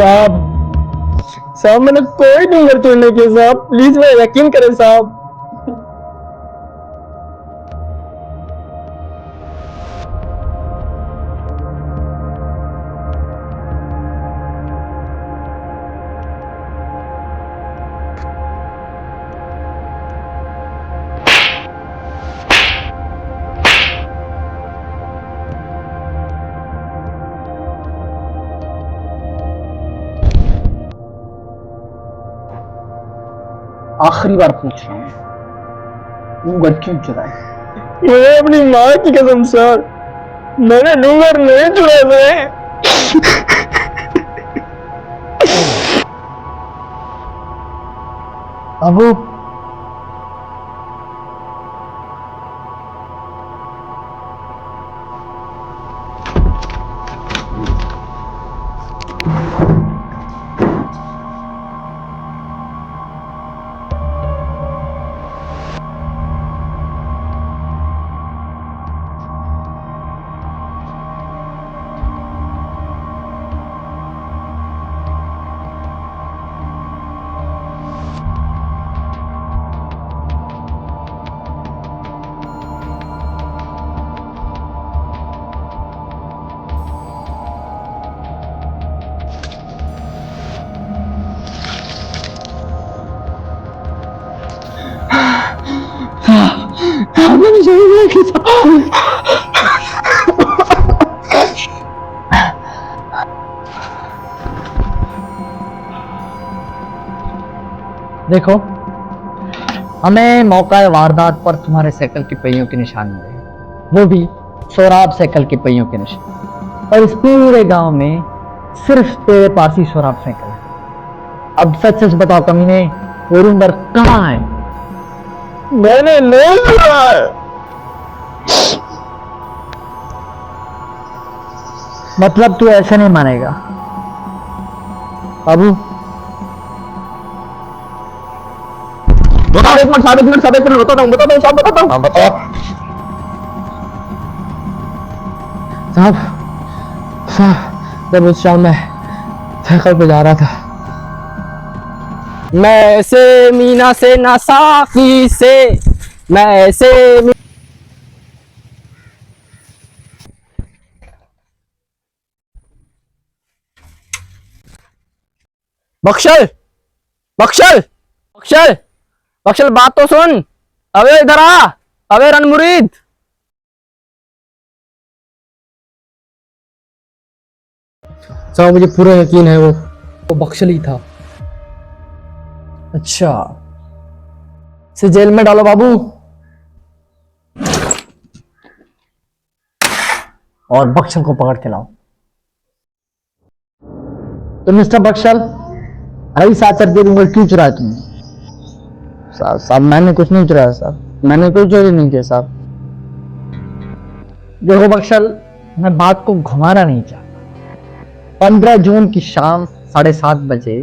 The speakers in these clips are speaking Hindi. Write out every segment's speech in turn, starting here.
साहब साहब मैंने कोई नंबर तोड़ने के साहब, प्लीज मैं यकीन करें साहब। आखिरी बार पूछ रहा हूँ, नंबर क्यों चुराए? मैं अपनी माँ की कसम सर, मैंने नंबर नहीं चुराए थे। अब मैंने सही किया। देखो, हमें मौका वारदात पर तुम्हारे साइकिल की पहियों के निशान मिले, वो भी शराब साइकिल की पहियों के निशान। और इस पूरे गांव में सिर्फ तेरे पास ही शराब साइकिल है। अब सच सच बताओ कमीने, वो नंबर कहाँ है? मैंने नहीं चुराया। मतलब तू ऐसे नहीं मानेगा बाबू? बताओ, एक मिनट साहब, एक मिनट साहब, एक मिनट बताता हूँ साहब, बताता हूँ। हाँ बताओ साहब, साहब जब उस शाम मैं साइकिल पे जा रहा था, मैं ऐसे मीना से ना साफी से, मैं ऐसे बख्शल बख्शल बख्शल बख्शल, बात तो सुन। अबे इधर आ, अबे रनमुरीद। साहब मुझे पूरा यकीन है वो बख्शल ही था। अच्छा, इसे जेल में डालो बाबू, और बख्शल को पकड़ के लाओ। तो मिस्टर बख्शल, अभी 7 दिन उम्र क्यों चुराया तुमने? साहब मैंने कुछ नहीं चुराया साहब, मैंने कोई चोरी नहीं किया साहब। देखो बख्शल, मैं बात को घुमाना नहीं चाहता। 15 जून की शाम 7:30 बजे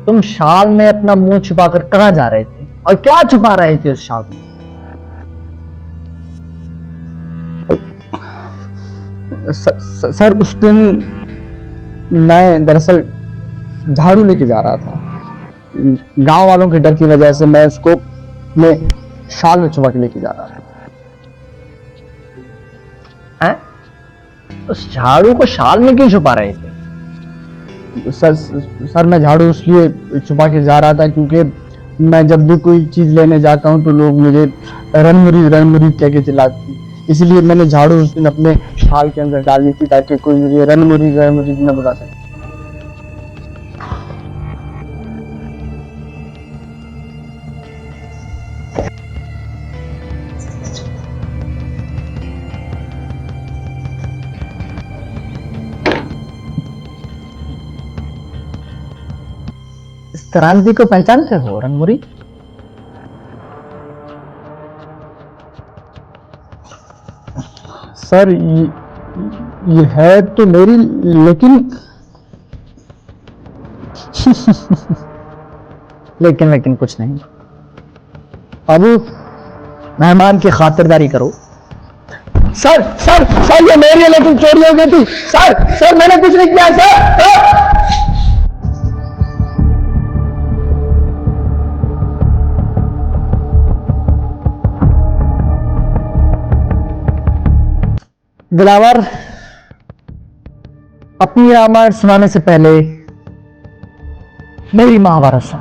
तुम शाल में अपना मुंह छुपाकर कहां जा रहे थे और क्या छुपा रहे थे उस शाल में? सर उस दिन मैं दरअसल झाड़ू लेके जा रहा था। गांव वालों के डर की वजह से मैं उसको अपने शाल में छुपा के लेके जा रहा था। उस झाड़ू को शाल में क्यों छुपा रहे थे? सर मैं झाड़ू इसलिए छुपा के जा रहा था क्योंकि मैं जब भी कोई चीज लेने जाता हूँ तो लोग मुझे रनमुरी कह के चिल्लाते हैं। इसलिए मैंने झाड़ू उस दिन अपने शाल के अंदर डाल दी थी ताकि कोई मुझे रनमुरी न बता सके। इस क्रांति को पहचानते हो रनमुरी? सर ये है तो मेरी, लेकिन लेकिन कुछ नहीं। अब मेहमान की खातिरदारी करो। सर सर सर ये मेरी है लेकिन चोरी हो गई थी। सर मैंने कुछ नहीं किया सर। दिलावर, अपनी रामायण सुनाने से पहले मेरी महाभारत सुन।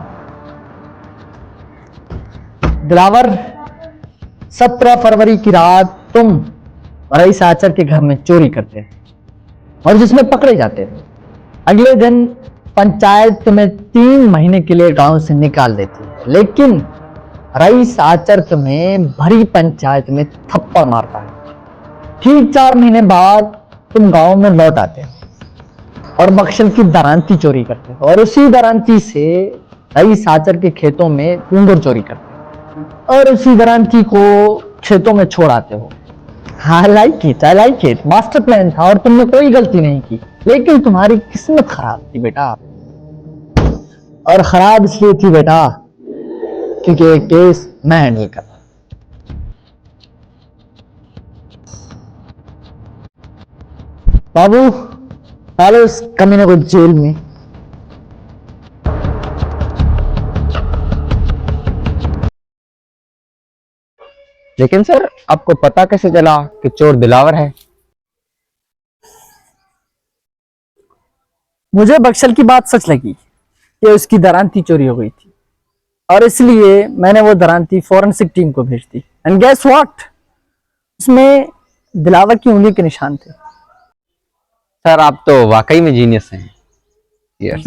दिलावर, 17 फरवरी की रात तुम रईस आचर के घर में चोरी करते हैं और जिसमें पकड़े जाते हैं। अगले दिन पंचायत तुम्हें 3 महीने के लिए गांव से निकाल देती है, लेकिन रईस आचर तुम्हें भरी पंचायत में थप्पड़ मारता है। ठीक 4 महीने बाद तुम गांव में लौट आते हो और बक्शल की दरांती चोरी करते हो और उसी दरांती से रईस आचर के खेतों में पूंगुर चोरी करते हो और उसी दरांती को खेतों में छोड़ आते हो। I like it. Master plan था और तुमने कोई गलती नहीं की, लेकिन तुम्हारी किस्मत खराब थी बेटा। और खराब इसलिए थी बेटा क्योंकि ये केस मैं हैंडल कर रहा। बाबू, डालो इस कमीने को जेल में। लेकिन सर, आपको पता कैसे चला कि चोर दिलावर है? मुझे बक्शल की बात सच लगी कि उसकी दरांती चोरी हो गई थी और इसलिए मैंने वो दरांती फॉरेंसिक टीम को भेज दी। एंड गेस व्हाट, उसमें दिलावर की उंगली के निशान थे। सर, आप तो वाकई में जीनियस हैं। यस।